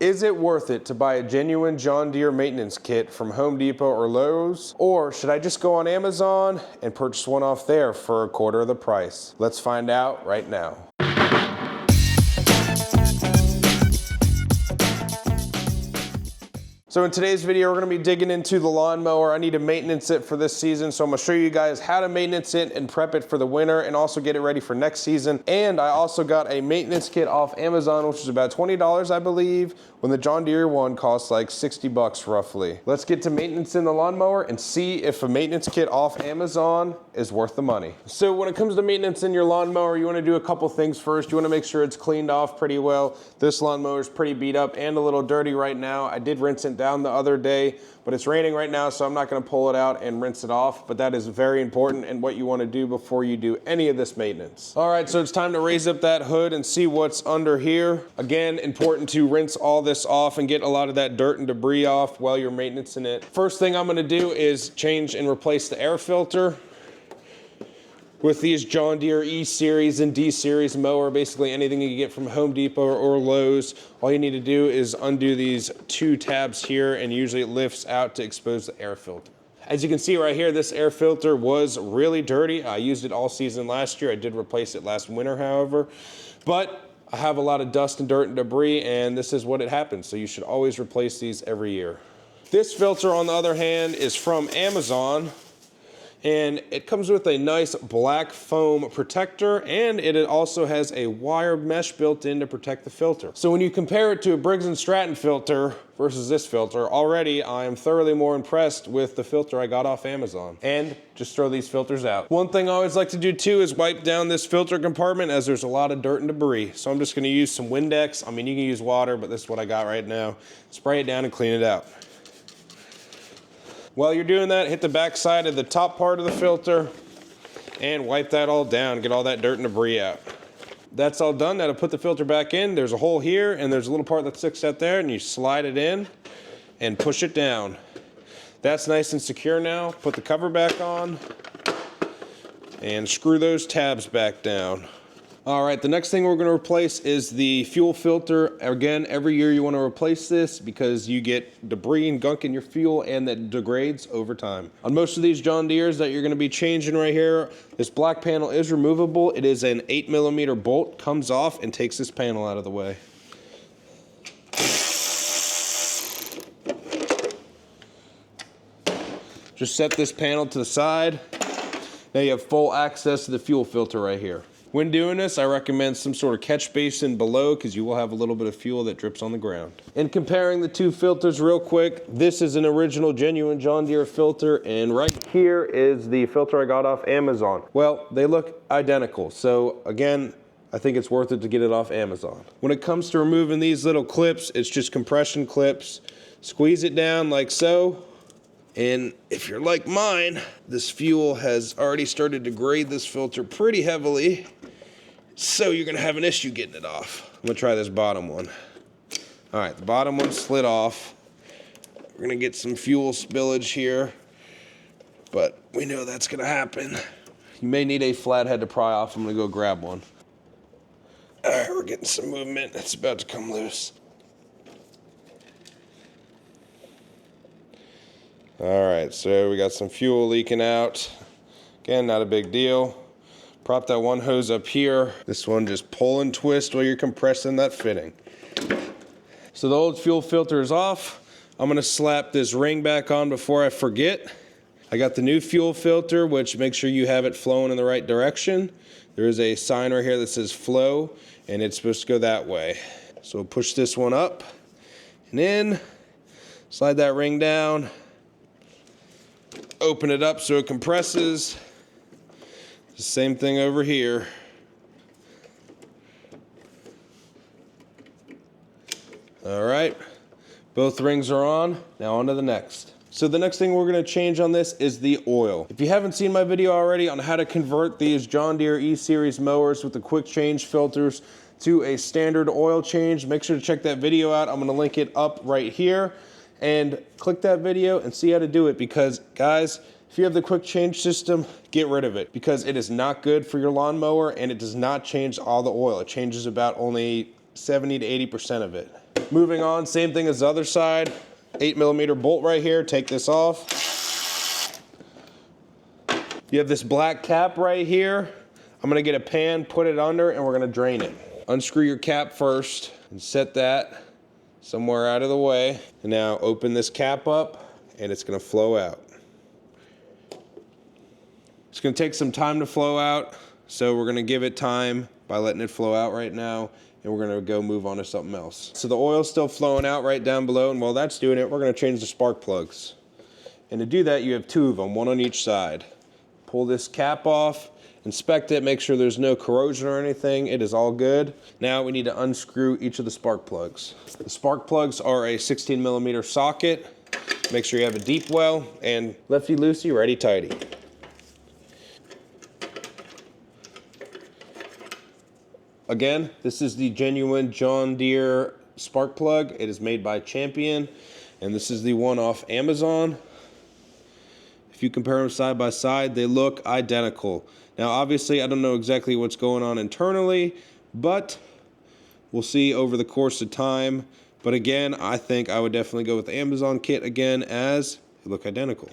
Is it worth it to buy a genuine John Deere maintenance kit from Home Depot or Lowe's? Or should I just go on Amazon and purchase one off there for a quarter of the price? Let's find out right now. So in today's video, we're gonna be digging into the lawnmower. I need to maintenance it for this season, so I'm gonna show you guys how to maintenance it and prep it for the winter and also get it ready for next season. And I also got a maintenance kit off Amazon, which is about $20, I believe, when the John Deere one costs like 60 bucks roughly. Let's get to maintenance in the lawnmower and see if a maintenance kit off Amazon is worth the money. So when it comes to maintenance in your lawnmower, you wanna do a couple things first. You wanna make sure it's cleaned off pretty well. This lawnmower is pretty beat up and a little dirty right now. I did rinse it down the other day, but it's raining right now, so I'm not gonna pull it out and rinse it off, but that is very important and what you wanna do before you do any of this maintenance. All right, so it's time to raise up that hood and see what's under here. Again, important to rinse all this off and get a lot of that dirt and debris off while you're maintaining it. First thing I'm gonna do is change and replace the air filter. With these John Deere E-Series and D-Series mower, basically anything you get from Home Depot or Lowe's, all you need to do is undo these two tabs here, and usually it lifts out to expose the air filter. As you can see right here, this air filter was really dirty. I used it all season last year. I did replace it last winter, however, but I have a lot of dust and dirt and debris, and this is what it happens. So you should always replace these every year. This filter, on the other hand, is from Amazon. And it comes with a nice black foam protector, and it also has a wire mesh built in to protect the filter. So when you compare it to a Briggs & Stratton filter versus this filter, already I am thoroughly more impressed with the filter I got off Amazon. And just throw these filters out. One thing I always like to do too is wipe down this filter compartment, as there's a lot of dirt and debris. So I'm just gonna use some Windex. I mean, you can use water, but this is what I got right now. Spray it down and clean it out. While you're doing that, hit the back side of the top part of the filter and wipe that all down, get all that dirt and debris out. That's all done. Now to put the filter back in, there's a hole here and there's a little part that sticks out there, and you slide it in and push it down. That's nice and secure now. Put the cover back on and screw those tabs back down. All right, the next thing we're gonna replace is the fuel filter. Again, every year you wanna replace this because you get debris and gunk in your fuel, and that degrades over time. On most of these John Deeres that you're gonna be changing right here, this black panel is removable. It is an 8mm bolt, comes off and takes this panel out of the way. Just set this panel to the side. Now you have full access to the fuel filter right here. When doing this, I recommend some sort of catch basin below, because you will have a little bit of fuel that drips on the ground. And comparing the two filters real quick, this is an original genuine John Deere filter, and right here is the filter I got off Amazon. Well, they look identical, so again, I think it's worth it to get it off Amazon. When it comes to removing these little clips, it's just compression clips. Squeeze it down like so. And if you're like mine, this fuel has already started to degrade this filter pretty heavily, so you're gonna have an issue getting it off. I'm gonna try this bottom one. All right, the bottom one slid off. We're gonna get some fuel spillage here, but we know that's gonna happen. You may need a flathead to pry off. I'm gonna go grab one. All right, we're getting some movement. It's about to come loose. All right, so we got some fuel leaking out. Again, not a big deal. Prop that one hose up here. This one just pull and twist while you're compressing that fitting. So the old fuel filter is off. I'm gonna slap this ring back on before I forget. I got the new fuel filter, which makes sure you have it flowing in the right direction. There is a sign right here that says flow, and it's supposed to go that way. So we'll push this one up and in, slide that ring down, open it up so it compresses. The same thing over here. All right, both rings are on. Now on to the next. So the next thing we're gonna change on this is the oil. If you haven't seen my video already on how to convert these John Deere E-Series mowers with the quick change filters to a standard oil change, make sure to check that video out. I'm gonna link it up right here, and click that video and see how to do it, because guys, if you have the quick change system, get rid of it, because it is not good for your lawnmower and it does not change all the oil. It changes about only 70 to 80% of it. Moving on, same thing as the other side. 8mm bolt right here, take this off. You have this black cap right here. I'm gonna get a pan, put it under, and we're gonna drain it. Unscrew your cap first and set that somewhere out of the way. And now open this cap up and it's gonna flow out. It's gonna take some time to flow out, so we're gonna give it time by letting it flow out right now, and we're gonna go move on to something else. So the oil's still flowing out right down below, and while that's doing it, we're gonna change the spark plugs. And to do that, you have 2 of them, one on each side. Pull this cap off, inspect it, make sure there's no corrosion or anything. It is all good. Now we need to unscrew each of the spark plugs. The spark plugs are a 16mm socket. Make sure you have a deep well, and lefty-loosey, righty-tighty. Again, this is the genuine John Deere spark plug. It is made by Champion, and this is the one off Amazon. If you compare them side by side, they look identical. Now, obviously, I don't know exactly what's going on internally, but we'll see over the course of time. But again, I think I would definitely go with the Amazon kit again, as they look identical.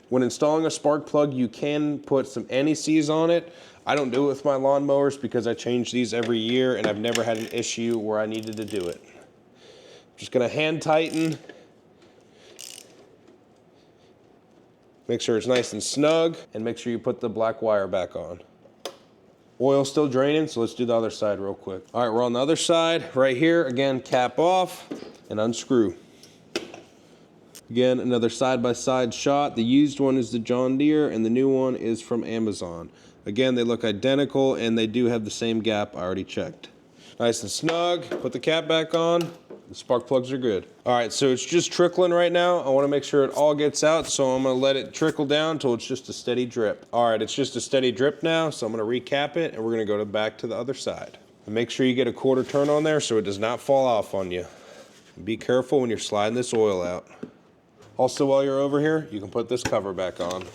When installing a spark plug, you can put some anti-seize on it. I don't do it with my lawnmowers because I change these every year, and I've never had an issue where I needed to do it. Just gonna hand tighten. Make sure it's nice and snug, and make sure you put the black wire back on. Oil's still draining, so let's do the other side real quick. All right, we're on the other side. Right here, again, cap off and unscrew. Again, another side-by-side shot. The used one is the John Deere, and the new one is from Amazon. Again, they look identical, and they do have the same gap. I already checked. Nice and snug. Put the cap back on. The spark plugs are good. All right, so it's just trickling right now. I want to make sure it all gets out, so I'm going to let it trickle down until it's just a steady drip. All right, it's just a steady drip now, so I'm going to recap it, and we're going to go back to the other side. And make sure you get a 1/4 turn on there so it does not fall off on you. And be careful when you're sliding this oil out. Also, while you're over here, you can put this cover back on.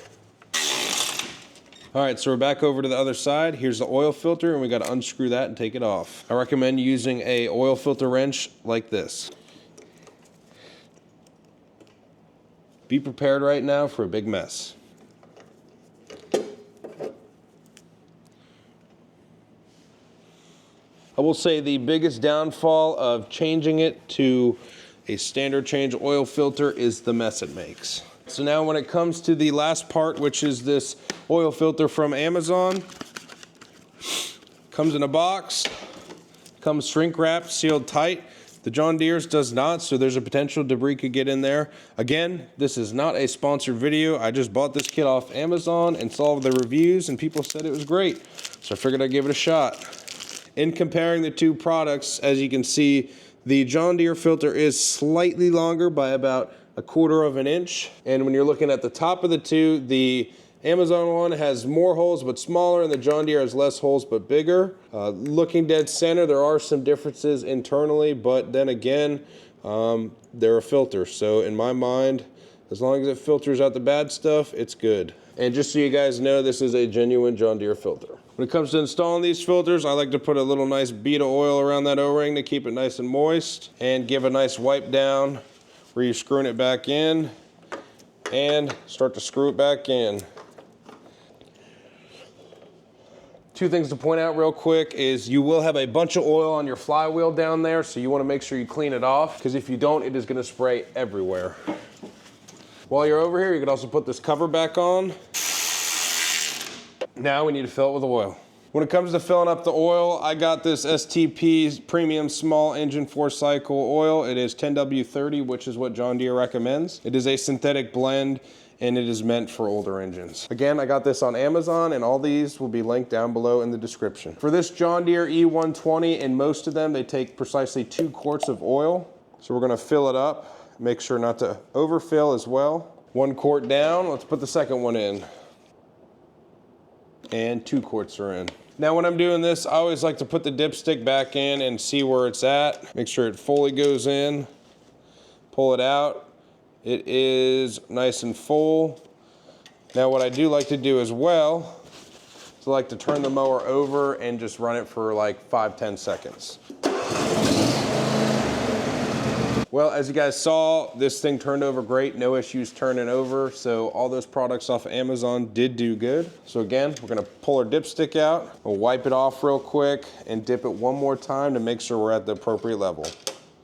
All right, so we're back over to the other side. Here's the oil filter, and we got to unscrew that and take it off. I recommend using a oil filter wrench like this. Be prepared right now for a big mess. I will say the biggest downfall of changing it to a standard change oil filter is the mess it makes. So now when it comes to the last part, which is this oil filter from Amazon, comes in a box, comes shrink wrapped, sealed tight. The John Deere's does not, so there's a potential debris could get in there. Again, this is not a sponsored video. I just bought this kit off Amazon and saw the reviews, and people said it was great. So I figured I'd give it a shot. In comparing the two products, as you can see, the John Deere filter is slightly longer by about 1/4 of an inch. And when you're looking at the top of the two, the Amazon one has more holes but smaller, and the John Deere has less holes but bigger. Looking dead center, there are some differences internally, but then again, they're a filter. So in my mind, as long as it filters out the bad stuff, it's good. And just so you guys know, this is a genuine John Deere filter. When it comes to installing these filters, I like to put a little nice bead of oil around that O-ring to keep it nice and moist, and give a nice wipe down where you're screwing it back in, and start to screw it back in. Two things to point out real quick is you will have a bunch of oil on your flywheel down there, so you want to make sure you clean it off, because if you don't, it is going to spray everywhere. While you're over here, you can also put this cover back on. Now we need to fill it with oil. When it comes to filling up the oil, I got this STP Premium Small Engine 4-Cycle oil. It is 10W30, which is what John Deere recommends. It is a synthetic blend, and it is meant for older engines. Again, I got this on Amazon, and all these will be linked down below in the description. For this John Deere E120, in most of them, they take precisely 2 quarts of oil. So we're gonna fill it up. Make sure not to overfill as well. 1 quart down, let's put the second one in. And 2 quarts are in. Now when I'm doing this, I always like to put the dipstick back in and see where it's at. Make sure it fully goes in. Pull it out. It is nice and full. Now what I do like to do as well So I like to turn the mower over and just run it for like 5-10 seconds. Well, as you guys saw, this thing turned over great, no issues turning over. So all those products off of Amazon did do good. So again, we're gonna pull our dipstick out, we'll wipe it off real quick and dip it one more time to make sure we're at the appropriate level.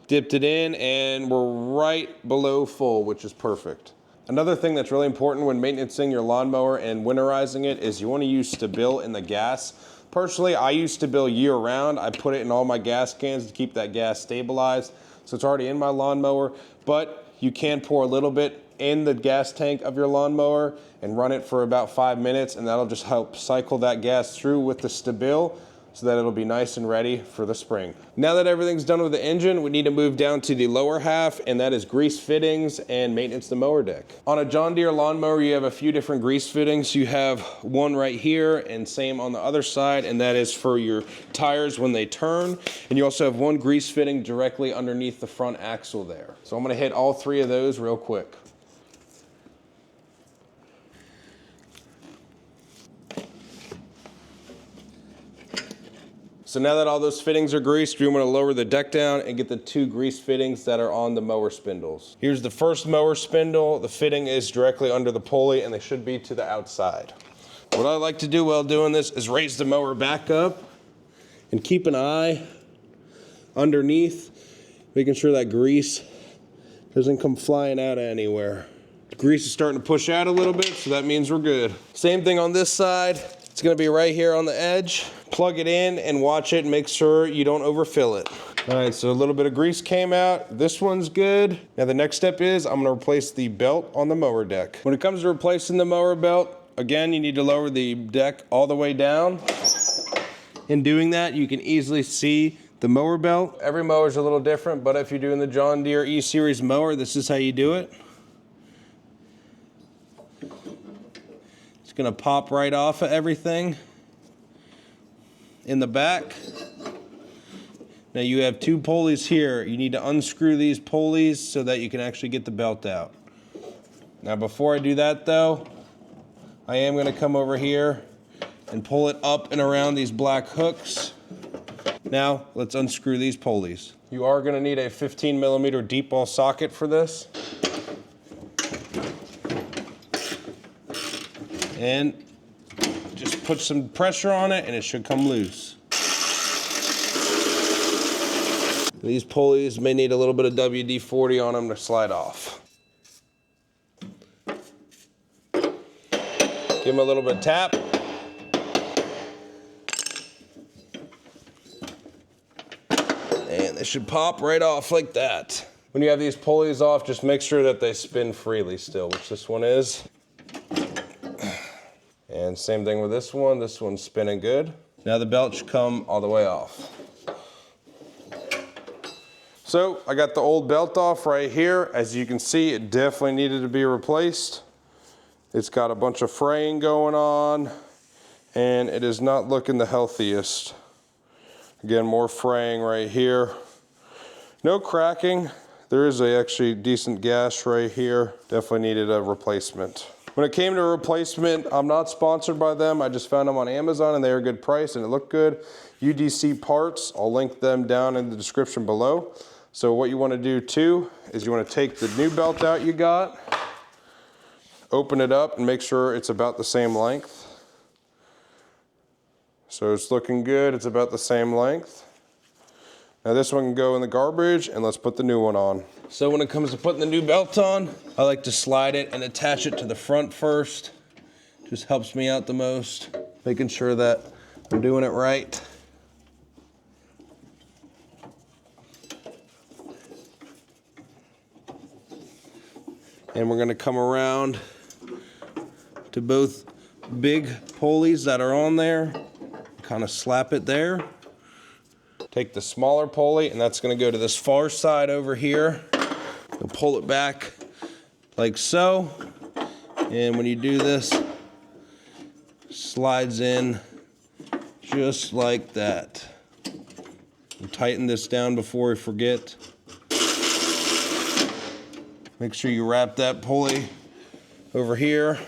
Dipped it in and we're right below full, which is perfect. Another thing that's really important when maintaining your lawnmower and winterizing it is you wanna use Stabil in the gas. Personally, I use Stabil year round. I put it in all my gas cans to keep that gas stabilized. So it's already in my lawnmower, but you can pour a little bit in the gas tank of your lawnmower and run it for about 5 minutes, and that'll just help cycle that gas through with the Stabil so that it'll be nice and ready for the spring. Now that everything's done with the engine, we need to move down to the lower half, and that is grease fittings and maintenance the mower deck. On a John Deere lawnmower, you have a few different grease fittings. You have one right here and same on the other side, and that is for your tires when they turn. And you also have one grease fitting directly underneath the front axle there. So I'm gonna hit all 3 of those real quick. So now that all those fittings are greased, we want to lower the deck down and get the 2 grease fittings that are on the mower spindles. Here's the first mower spindle. The fitting is directly under the pulley and they should be to the outside. What I like to do while doing this is raise the mower back up and keep an eye underneath, making sure that grease doesn't come flying out anywhere. The grease is starting to push out a little bit, so that means we're good. Same thing on this side. It's gonna be right here on the edge. Plug it in and watch it and make sure you don't overfill it. All right, so a little bit of grease came out. This one's good. Now the next step is I'm gonna replace the belt on the mower deck. When it comes to replacing the mower belt, again, you need to lower the deck all the way down. In doing that, you can easily see the mower belt. Every mower is a little different, but if you're doing the John Deere E-Series mower, this is how you do it. It's gonna pop right off of everything in the back. Now you have 2 pulleys here. You need to unscrew these pulleys so that you can actually get the belt out. Now before I do that though, I am gonna come over here and pull it up and around these black hooks. Now let's unscrew these pulleys. You are gonna need a 15mm deep ball socket for this. And just put some pressure on it and it should come loose. These pulleys may need a little bit of WD-40 on them to slide off. Give them a little bit of tap. And they should pop right off like that. When you have these pulleys off, just make sure that they spin freely still, which this one is. And same thing with this one's spinning good. Now the belt should come all the way off. So I got the old belt off right here. As you can see, it definitely needed to be replaced. It's got a bunch of fraying going on and it is not looking the healthiest. Again, more fraying right here. No cracking. There is a actually decent gash right here. Definitely needed a replacement. When it came to replacement, I'm not sponsored by them. I just found them on Amazon and they were a good price and it looked good. UDC parts, I'll link them down in the description below. So what you want to do too is you want to take the new belt out you got, open it up and make sure it's about the same length. So it's looking good, it's about the same length. Now this one can go in the garbage and let's put the new one on. So when it comes to putting the new belt on, I like to slide it and attach it to the front first. Just helps me out the most, making sure that I'm doing it right. And we're gonna come around to both big pulleys that are on there, kind of slap it there. Take the smaller pulley and that's gonna go to this far side over here. You'll pull it back like so. And when you do this, slides in just like that. We'll tighten this down before we forget. Make sure you wrap that pulley over here.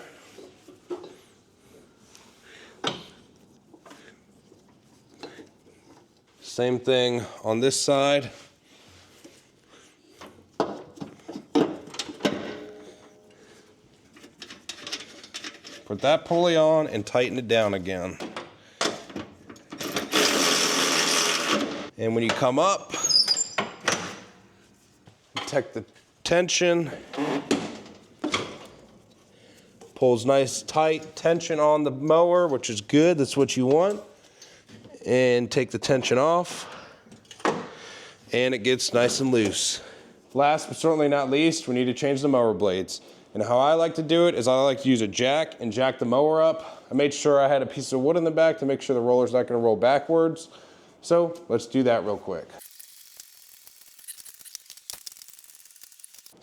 Same thing on this side. Put that pulley on and tighten it down again. And when you come up, detect the tension. Pulls nice tight tension on the mower, which is good, that's what you want. And take the tension off, and it gets nice and loose. Last but certainly not least, we need to change the mower blades. And how I like to do it is I like to use a jack and jack the mower up. I made sure I had a piece of wood in the back to make sure the roller's not gonna roll backwards. So let's do that real quick.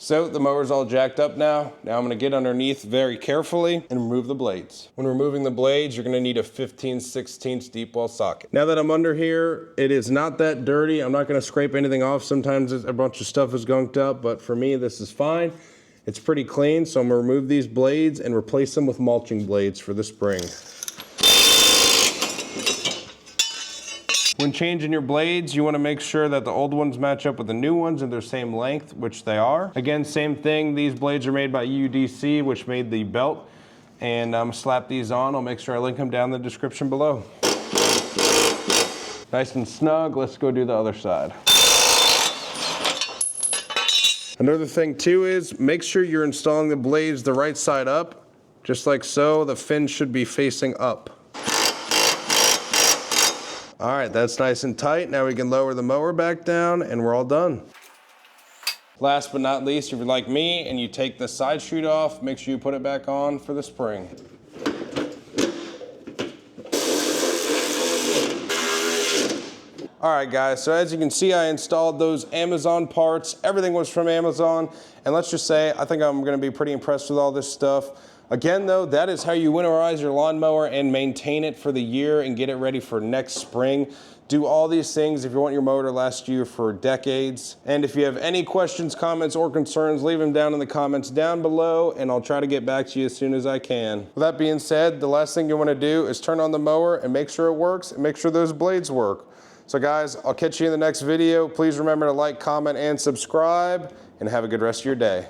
So the mower's all jacked up now. Now I'm gonna get underneath very carefully and remove the blades. When removing the blades, you're gonna need a 15/16 deep well socket. Now that I'm under here, it is not that dirty. I'm not gonna scrape anything off. Sometimes a bunch of stuff is gunked up, but for me, this is fine. It's pretty clean, so I'm gonna remove these blades and replace them with mulching blades for the spring. When changing your blades, you want to make sure that the old ones match up with the new ones and they're same length, which they are. Again, same thing, these blades are made by UDC, which made the belt. And I'm gonna slap these on. I'll make sure I link them down in the description below. Nice and snug, let's go do the other side. Another thing too is, make sure you're installing the blades the right side up, just like so. The fin should be facing up. All right, that's nice and tight. Now we can lower the mower back down and we're all done. Last but not least, if you're like me and you take the side chute off, make sure you put it back on for the spring. All right guys, so as you can see, I installed those Amazon parts. Everything was from Amazon. And let's just say, I think I'm gonna be pretty impressed with all this stuff. Again though, that is how you winterize your lawnmower and maintain it for the year and get it ready for next spring. Do all these things if you want your mower to last you for decades. And if you have any questions, comments, or concerns, leave them down in the comments down below and I'll try to get back to you as soon as I can. With that being said, the last thing you wanna do is turn on the mower and make sure it works and make sure those blades work. So guys, I'll catch you in the next video. Please remember to like, comment, and subscribe, and have a good rest of your day.